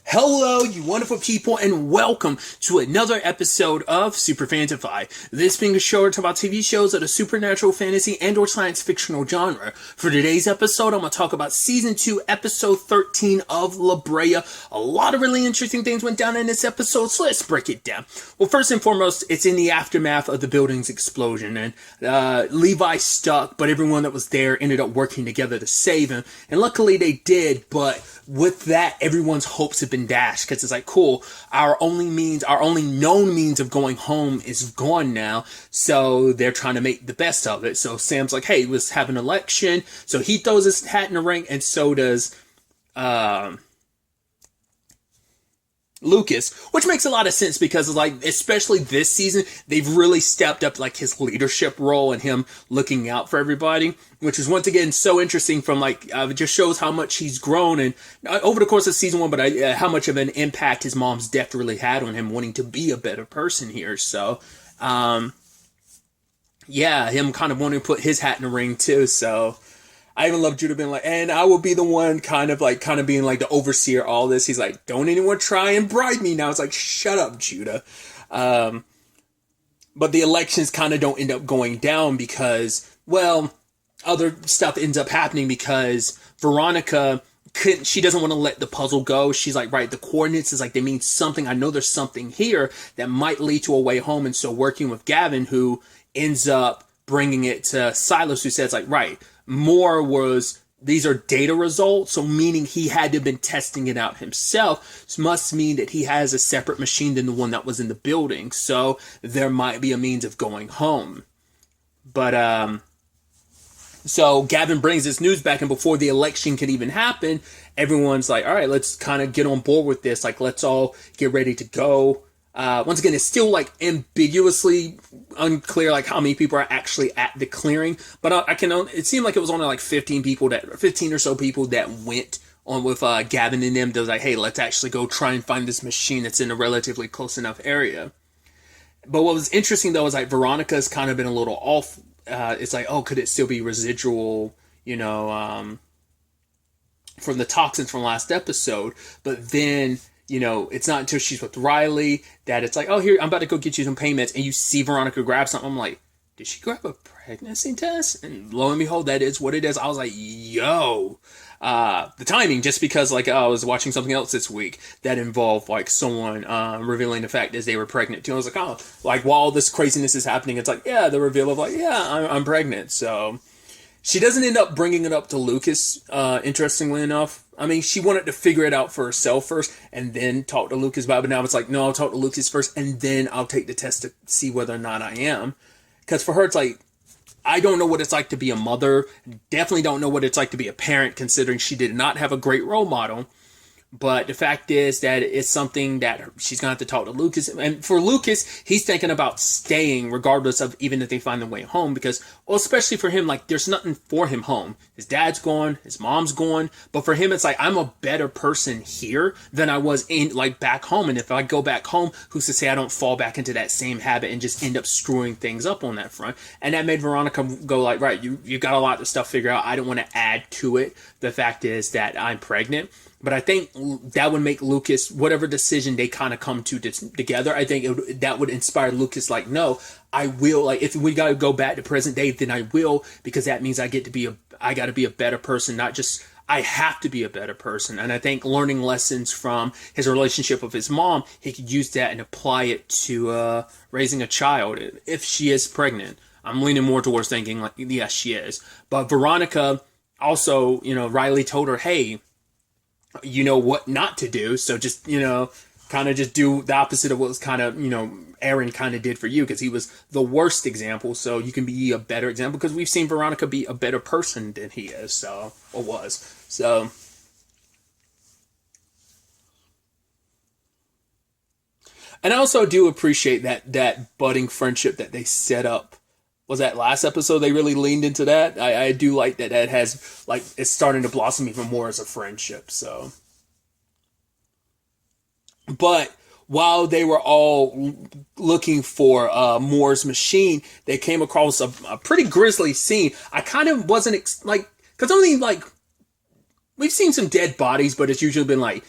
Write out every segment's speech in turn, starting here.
Hello, you wonderful people, and welcome to another episode of Super-Fanta-Fi. This being a show about TV shows of the supernatural, fantasy, and or science fictional genre. For today's episode, I'm going to talk about Season 2, Episode 13 of Brea. A lot of really interesting things went down in this episode, so let's break it down. Well, first and foremost, it's in the aftermath of the building's explosion, and Levi stuck, but everyone that was there ended up working together to save him, and luckily they did, but with that, everyone's hopes have been dashed, because it's like, cool, our only known means of going home is gone now, so they're trying to make the best of it. So Sam's like, hey, let's have an election, so he throws his hat in the ring, and so does Lucas, which makes a lot of sense because, like, especially this season, they've really stepped up, like, his leadership role and him looking out for everybody, which is once again so interesting from, like, it just shows how much he's grown and over the course of season 1, but how much of an impact his mom's death really had on him wanting to be a better person here. So, yeah, him kind of wanting to put his hat in the ring too. So I even love Judah being like, and I will be the one kind of being like the overseer of all this. He's like, don't anyone try and bribe me now. It's like, shut up, Judah. But the elections kind of don't end up going down because, well, other stuff ends up happening because Veronica she doesn't want to let the puzzle go. She's like, right, the coordinates is like, they mean something. I know there's something here that might lead to a way home. And so working with Gavin, who ends up bringing it to Silas, who says like, right, these are data results, so meaning he had to have been testing it out himself. This must mean that he has a separate machine than the one that was in the building, so there might be a means of going home. But, so Gavin brings this news back, and before the election can even happen, everyone's like, all right, let's kind of get on board with this. Like, let's all get ready to go. Once again, it's still like ambiguously unclear like how many people are actually at the clearing, but it seemed like it was only like 15 or so people that went on with Gavin and them. They was like, hey, let's actually go try and find this machine that's in a relatively close enough area. But what was interesting though is like Veronica's kind of been a little off. It's like, oh, could it still be residual, from the toxins from last episode? But then, it's not until she's with Riley that it's like, oh, here, I'm about to go get you some payments. And you see Veronica grab something. I'm like, did she grab a pregnancy test? And lo and behold, that is what it is. I was like, yo. The timing, just because, like, I was watching something else this week that involved, like, someone revealing the fact that they were pregnant, too. I was like, oh, like, while this craziness is happening, it's like, yeah, the reveal of, like, yeah, I'm pregnant. So she doesn't end up bringing it up to Lucas, interestingly enough. I mean, she wanted to figure it out for herself first and then talk to Lucas about it. But now it's like, no, I'll talk to Lucas first and then I'll take the test to see whether or not I am. Because for her, it's like, I don't know what it's like to be a mother. Definitely don't know what it's like to be a parent, considering she did not have a great role model. But the fact is that it's something that she's going to have to talk to Lucas. And for Lucas, he's thinking about staying regardless of even if they find their way home. Because, well, especially for him, like, there's nothing for him home. His dad's gone. His mom's gone. But for him, it's like, I'm a better person here than I was back home. And if I go back home, who's to say I don't fall back into that same habit and just end up screwing things up on that front? And that made Veronica go like, right, you got a lot of stuff figured out. I don't want to add to it. The fact is that I'm pregnant. But I think that would make Lucas, whatever decision they kind of come to together, I think that would inspire Lucas, like, no, I will. Like, if we got to go back to present day, then I will, because that means I got to be a better person, not just, I have to be a better person. And I think learning lessons from his relationship with his mom, he could use that and apply it to raising a child if she is pregnant. I'm leaning more towards thinking, like, yes, she is. But Veronica also, Riley told her, hey, you know what not to do, so just, kind of just do the opposite of what was kind of, Aaron kind of did for you, because he was the worst example, so you can be a better example, because we've seen Veronica be a better person than he is, so, or was, so. And I also do appreciate that budding friendship that they set up. Was that last episode they really leaned into that? I do like that has, like, it's starting to blossom even more as a friendship, so. But while they were all looking for Moore's machine, they came across a pretty grisly scene. I kind of wasn't, because only, like, we've seen some dead bodies, but it's usually been, like,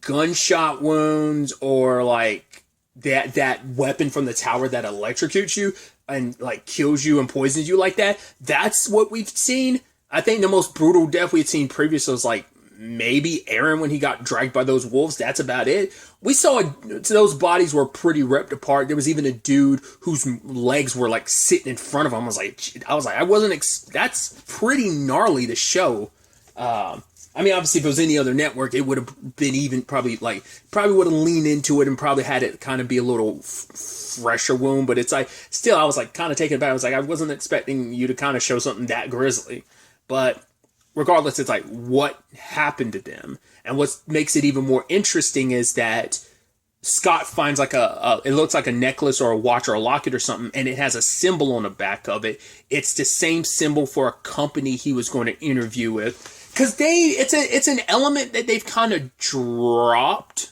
gunshot wounds or like that weapon from the tower that electrocutes you and like kills you and poisons you like that. That's what we've seen. I think the most brutal death we'd seen previously was like maybe Aaron when he got dragged by those wolves. That's about it. We saw those bodies were pretty ripped apart. There was even a dude whose legs were like sitting in front of him. I wasn't. That's pretty gnarly to show. I mean, obviously, if it was any other network, it would have been even probably would have leaned into it and probably had it kind of be a little fresher wound. But it's like, still, I was like kind of taken aback. I was like, I wasn't expecting you to kind of show something that grisly. But regardless, it's like what happened to them. And what makes it even more interesting is that Scott finds like it looks like a necklace or a watch or a locket or something, and it has a symbol on the back of it. It's the same symbol for a company he was going to interview with. Because it's an element that they've kind of dropped,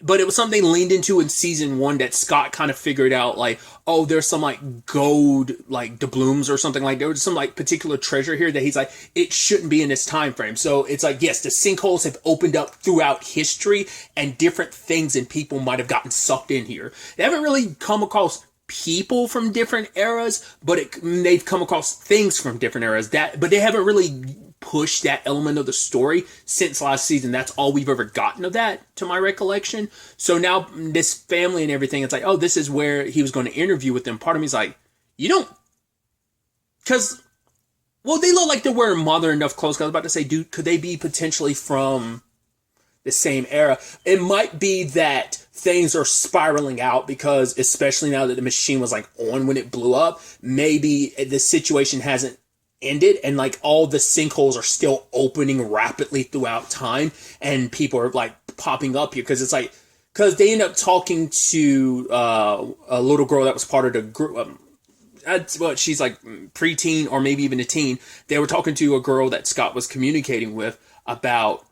but it was something they leaned into in season 1 that Scott kind of figured out, like, oh, there's some like gold, like doubloons or something, like there was some like particular treasure here that he's like, it shouldn't be in this time frame. So it's like, yes, the sinkholes have opened up throughout history and different things and people might have gotten sucked in here. They haven't really come across people from different eras, but they've come across things from different eras but they haven't really push that element of the story since last season. That's all we've ever gotten of that, to my recollection. So now this family and everything, it's like, oh, this is where he was going to interview with them. Part of me is like, you don't, because, well, they look like they're wearing modern enough clothes. I was about to say, dude, could they be potentially from the same era? It might be that things are spiraling out because, especially now that the machine was like on when it blew up, maybe the situation hasn't ended and like all the sinkholes are still opening rapidly throughout time and people are like popping up here because it's like, because they end up talking to a little girl that was part of the group. She's like preteen or maybe even a teen. They were talking to a girl that Scott was communicating with about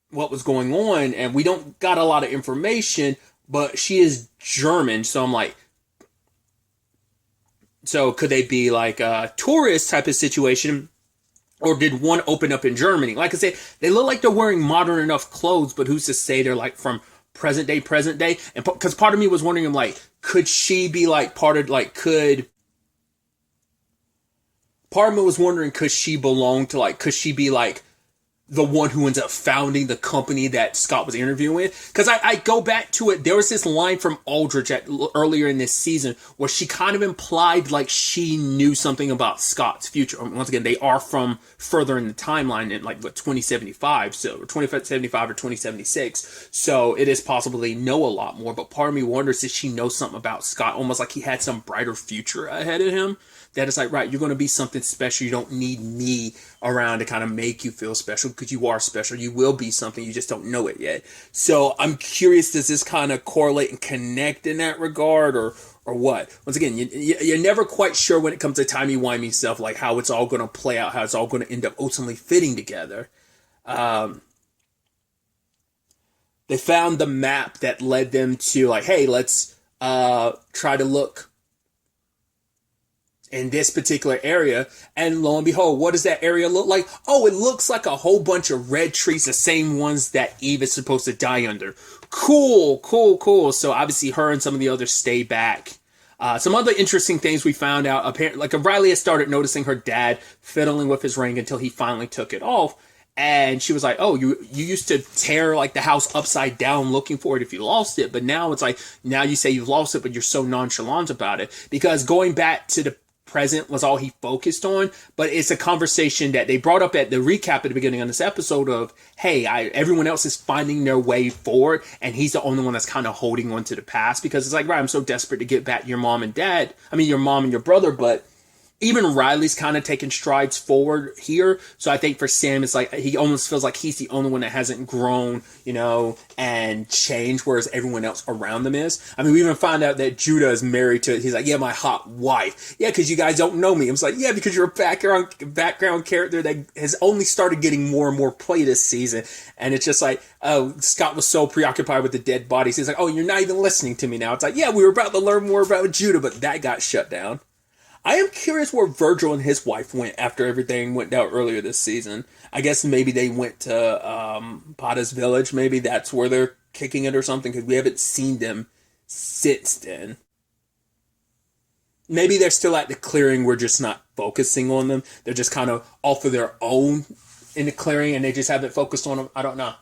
what was going on, and we don't got a lot of information, but she is German, so I'm like, so could they be like a tourist type of situation, or did one open up in Germany? Like I said, they look like they're wearing modern enough clothes, but who's to say they're like from present day? And because part of me was wondering, like, could she be like part of like, part of me was wondering, could she belong to like, could she be like the one who ends up founding the company that Scott was interviewing with? Because I go back to it. There was this line from Aldrich earlier in this season where she kind of implied like she knew something about Scott's future. Once again, they are from further in the timeline in like 2075, so or 2075 or 2076. So it is possible they know a lot more. But part of me wonders if she knows something about Scott, almost like he had some brighter future ahead of him. That is like, right, you're going to be something special. You don't need me around to kind of make you feel special because you are special. You will be something. You just don't know it yet. So I'm curious, does this kind of correlate and connect in that regard or what? Once again, you're never quite sure when it comes to timey-wimey stuff, like how it's all going to play out, how it's all going to end up ultimately fitting together. They found the map that led them to like, hey, let's try to look in this particular area, and lo and behold, what does that area look like? Oh, it looks like a whole bunch of red trees, the same ones that Eve is supposed to die under. Cool. So obviously her and some of the others stay back. Some other interesting things we found out, apparently, like Riley had started noticing her dad fiddling with his ring until he finally took it off. And she was like, oh, you used to tear like the house upside down looking for it if you lost it. But now it's like, now you say you've lost it, but you're so nonchalant about it. Because going back to the present was all he focused on, but it's a conversation that they brought up at the recap at the beginning of this episode of, hey, everyone else is finding their way forward, and he's the only one that's kind of holding on to the past, because it's like, right, I'm so desperate to get back your mom and your brother, but even Riley's kind of taking strides forward here. So I think for Sam, it's like he almost feels like he's the only one that hasn't grown, and changed, whereas everyone else around them is. I mean, we even found out that Judah is married to, he's like, yeah, my hot wife. Yeah, because you guys don't know me. I was like, yeah, because you're a background character that has only started getting more and more play this season. And it's just like, oh, Scott was so preoccupied with the dead bodies. He's like, oh, you're not even listening to me now. It's like, yeah, we were about to learn more about Judah, but that got shut down. I am curious where Virgil and his wife went after everything went down earlier this season. I guess maybe they went to Pata's village. Maybe that's where they're kicking it or something, because we haven't seen them since then. Maybe they're still at the clearing. We're just not focusing on them. They're just kind of off of their own in the clearing, and they just haven't focused on them. I don't know.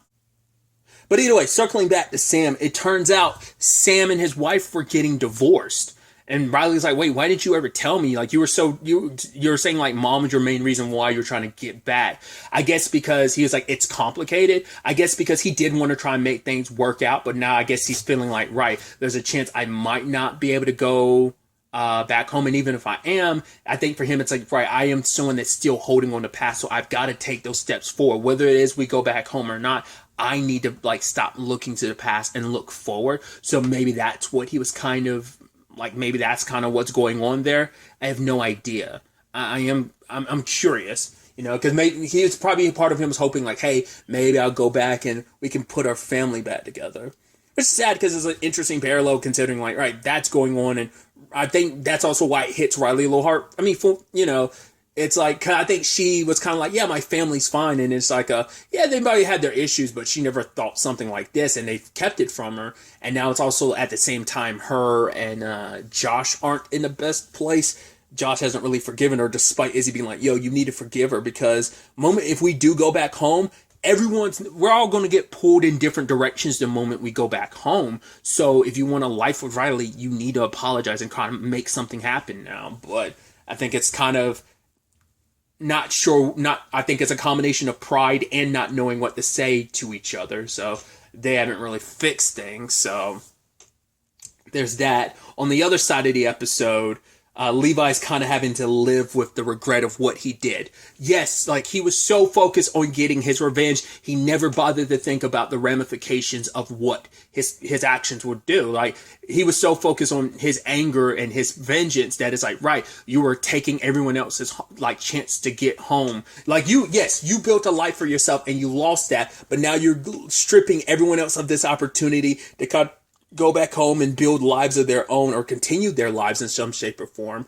But either way, circling back to Sam, it turns out Sam and his wife were getting divorced. And Riley's like, wait, why didn't you ever tell me? Like, you were saying like mom was your main reason why you're trying to get back. I guess because he was like, it's complicated. I guess because he did want to try and make things work out. But now I guess he's feeling like, right, there's a chance I might not be able to go back home. And even if I am, I think for him, it's like, right, I am someone that's still holding on to past. So I've got to take those steps forward. Whether it is we go back home or not, I need to like stop looking to the past and look forward. So maybe that's what he was kind of like, maybe that's kind of what's going on there. I have no idea. I'm curious, you know, because maybe he was probably a part of him was hoping like, hey, maybe I'll go back and we can put our family back together. It's sad because it's an interesting parallel considering like, right, that's going on. And I think that's also why it hits Riley a little hard. I mean, you know, it's like, I think she was kind of like, yeah, my family's fine. And it's like, yeah, they probably had their issues, but she never thought something like this. And they've kept it from her. And now it's also at the same time, her and Josh aren't in the best place. Josh hasn't really forgiven her, despite Izzy being like, yo, you need to forgive her because if we do go back home, we're all going to get pulled in different directions the moment we go back home. So if you want a life with Riley, you need to apologize and kind of make something happen now. But I think it's kind of, I think it's a combination of pride and not knowing what to say to each other. So they haven't really fixed things. So there's that. On the other side of the episode, Levi's kind of having to live with the regret of what he did. Yes, like he was so focused on getting his revenge, he never bothered to think about the ramifications of what his actions would do. Like he was so focused on his anger and his vengeance that it's like, right, you were taking everyone else's like chance to get home. Like you built a life for yourself and you lost that, but now you're stripping everyone else of this opportunity to go back home and build lives of their own or continue their lives in some shape or form.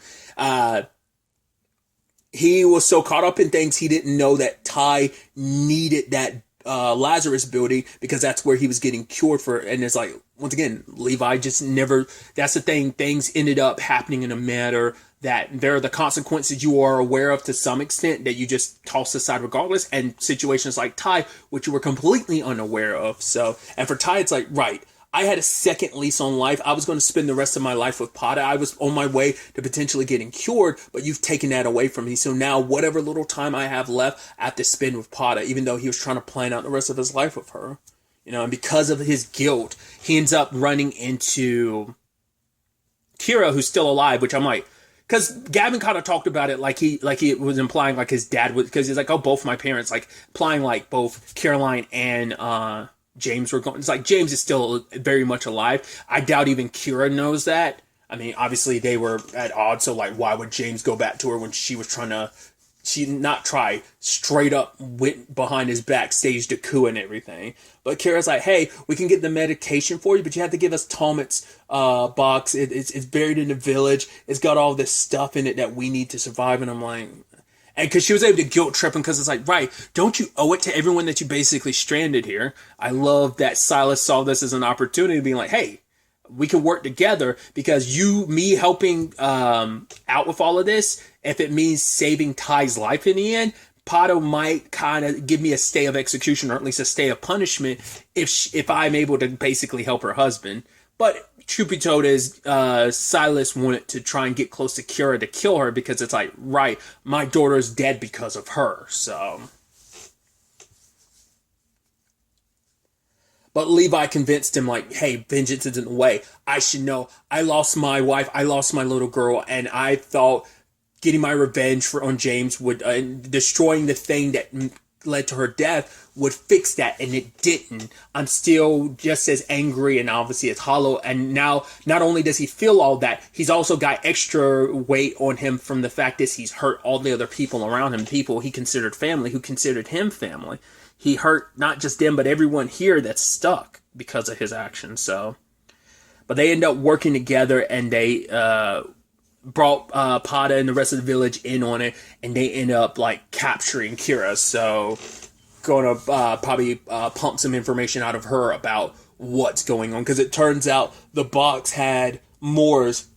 He was so caught up in things he didn't know that Ty needed that Lazarus building because that's where he was getting cured for. And it's like, once again, Levi just never, that's the thing, things ended up happening in a manner that there are the consequences you are aware of to some extent that you just toss aside regardless, and situations like Ty, which you were completely unaware of. So, and for Ty, it's like, right, I had a second lease on life. I was going to spend the rest of my life with Pata. I was on my way to potentially getting cured, but you've taken that away from me. So now whatever little time I have left, I have to spend with Pata, even though he was trying to plan out the rest of his life with her. You know, and because of his guilt, he ends up running into Kira, who's still alive, which I'm like, because Gavin kind of talked about it like he was implying like his dad was, because he's like, oh, both my parents, like implying like both Caroline and James were going. It's like James is still very much alive. I doubt even Kira knows that. I mean, obviously they were at odds, so like, why would James go back to her when she was straight up went behind his back, staged a coup and everything. But Kira's like, hey, we can get the medication for you, but you have to give us Talmud's box. It's buried in the village. It's got all this stuff in it that we need to survive. And I'm like, and because she was able to guilt trip him, because it's like, right, don't you owe it to everyone that you basically stranded here? I love that Silas saw this as an opportunity, being like, hey, we can work together because me helping out with all of this, if it means saving Ty's life in the end, Pato might kind of give me a stay of execution, or at least a stay of punishment, if I'm able to basically help her husband. But truth be told is Silas wanted to try and get close to Kira to kill her because it's like, right, my daughter's dead because of her. So, but Levi convinced him like, hey, vengeance isn't the way. I should know. I lost my wife. I lost my little girl. And I thought getting my revenge on James would, destroying the thing that led to her death would fix that, and it didn't. I'm still just as angry, and obviously it's hollow. And now, not only does he feel all that, he's also got extra weight on him from the fact that he's hurt all the other people around him, people he considered family, who considered him family. He hurt not just them, but everyone here that's stuck because of his actions. So, but they end up working together, and they brought Pada and the rest of the village in on it, and they end up like capturing Kira. So going to probably pump some information out of her about what's going on, because it turns out the box had Moore's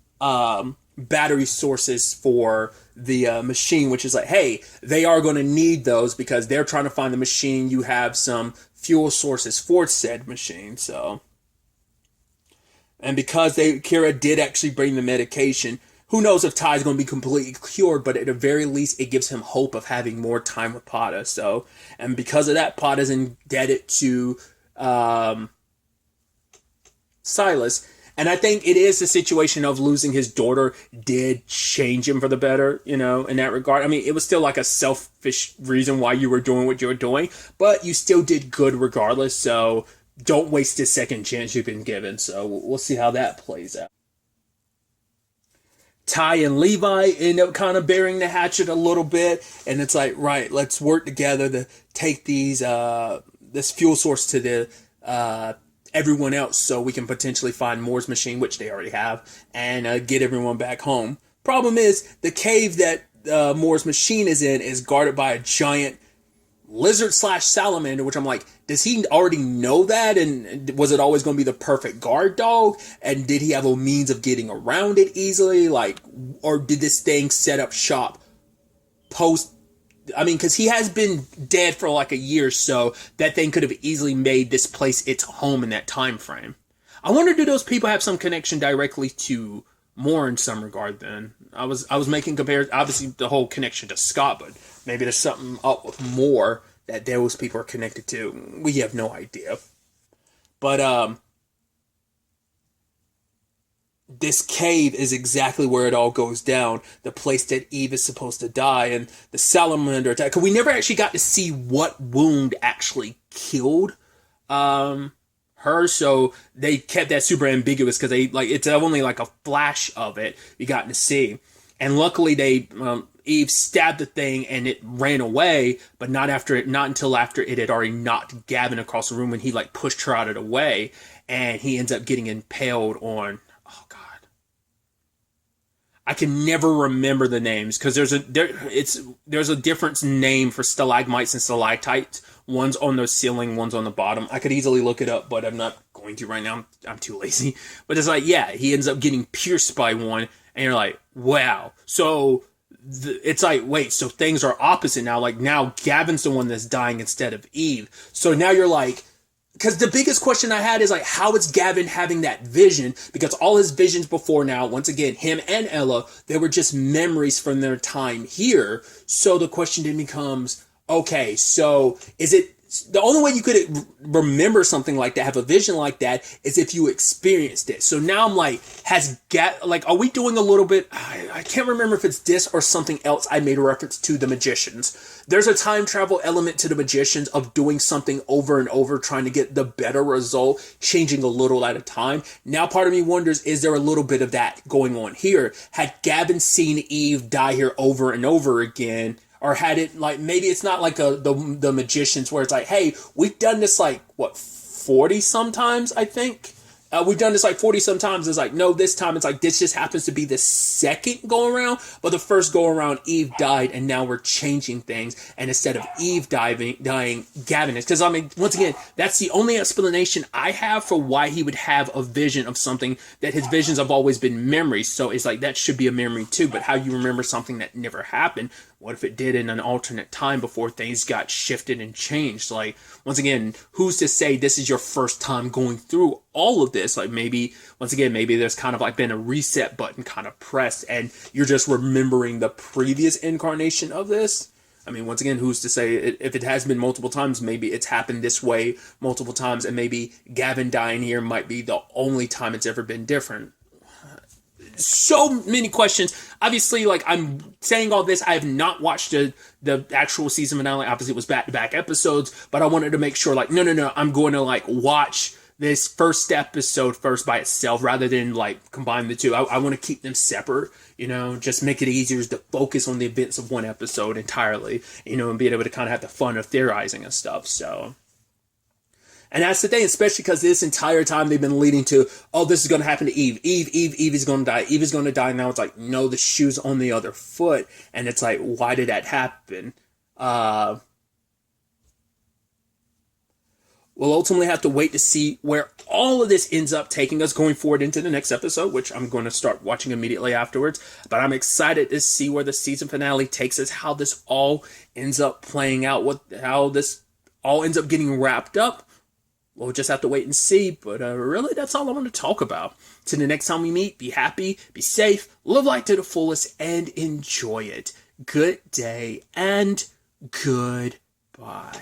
battery sources for the machine, which is like, hey, they are going to need those because they're trying to find the machine. You have some fuel sources for said machine. So, and because Kira did actually bring the medication, who knows if Ty's going to be completely cured, but at the very least, it gives him hope of having more time with Pada. So, and because of that, Pada's indebted to Silas. And I think it is the situation of losing his daughter did change him for the better, in that regard. I mean, it was still like a selfish reason why you were doing what you were doing, but you still did good regardless. So don't waste this second chance you've been given. So we'll see how that plays out. Ty and Levi end up kind of bearing the hatchet a little bit. And it's like, right, let's work together to take this fuel source to the everyone else, so we can potentially find Moore's machine, which they already have, and get everyone back home. Problem is, the cave that Moore's machine is in is guarded by a giant lizard/salamander, which I'm like, does he already know that? And was it always going to be the perfect guard dog? And did he have a means of getting around it easily? Or did this thing set up shop post? I mean, because he has been dead for like a year, so that thing could have easily made this place its home in that time frame. I wonder, do those people have some connection directly to Moore in some regard? Then I was making comparisons, obviously the whole connection to Scott, but maybe there's something up with Moore that those people are connected to. We have no idea. But this cave is exactly where it all goes down. The place that Eve is supposed to die, and the salamander attack. Because we never actually got to see what wound actually killed her, so they kept that super ambiguous because it's only like a flash of it you got to see. And luckily Eve stabbed the thing and it ran away, but not until after it had already knocked Gavin across the room, when he pushed her out of the way, and he ends up getting impaled on. Oh God, I can never remember the names because there's a different name for stalagmites and stalactites. One's on the ceiling, one's on the bottom. I could easily look it up, but I'm not going to right now. I'm too lazy. But it's he ends up getting pierced by one, and you're like, wow. So it's wait, so things are opposite now. Now Gavin's the one that's dying instead of Eve. So now you're because the biggest question I had is how is Gavin having that vision? Because all his visions before now, once again, him and Ella, they were just memories from their time here. So the question then becomes, okay, so is it the only way you could remember something like that, have a vision like that, is if you experienced it. So now I'm are we doing a little bit? I can't remember if it's this or something else. I made a reference to the magicians. There's a time travel element to the magicians of doing something over and over, trying to get the better result, changing a little at a time. Now part of me wonders, is there a little bit of that going on here? Had Gavin seen Eve die here over and over again? Or had it maybe it's not the magicians where it's hey, we've done this 40 sometimes, I think. We've done this 40 sometimes. It's no, this time it's this just happens to be the second go around, but the first go around Eve died, and now we're changing things, and instead of Eve dying, Gavin is. Because once again, that's the only explanation I have for why he would have a vision of something, that his visions have always been memories. So it's that should be a memory too, but how you remember something that never happened? What if it did in an alternate time before things got shifted and changed? Once again, who's to say this is your first time going through all of this? Maybe there's kind of been a reset button kind of pressed, and you're just remembering the previous incarnation of this. Once again, who's to say if it has been multiple times, maybe it's happened this way multiple times, and maybe Gavin dying here might be the only time it's ever been different. So many questions. Obviously, I'm saying all this, I have not watched the actual season finale. Obviously, it was back-to-back episodes, but I wanted to make sure, no, I'm going to, watch this first episode first by itself, rather than, combine the two. I want to keep them separate, just make it easier to focus on the events of one episode entirely, and being able to kind of have the fun of theorizing and stuff, so... And that's the thing, especially because this entire time they've been leading to, oh, this is going to happen to Eve. Eve is going to die. Eve is going to die. Now it's like, no, the shoe's on the other foot. And it's like, why did that happen? We'll ultimately have to wait to see where all of this ends up taking us going forward into the next episode, which I'm going to start watching immediately afterwards. But I'm excited to see where the season finale takes us, how this all ends up playing out, how this all ends up getting wrapped up. We'll just have to wait and see. But really, that's all I want to talk about. Till the next time we meet, be happy, be safe, live life to the fullest, and enjoy it. Good day and goodbye.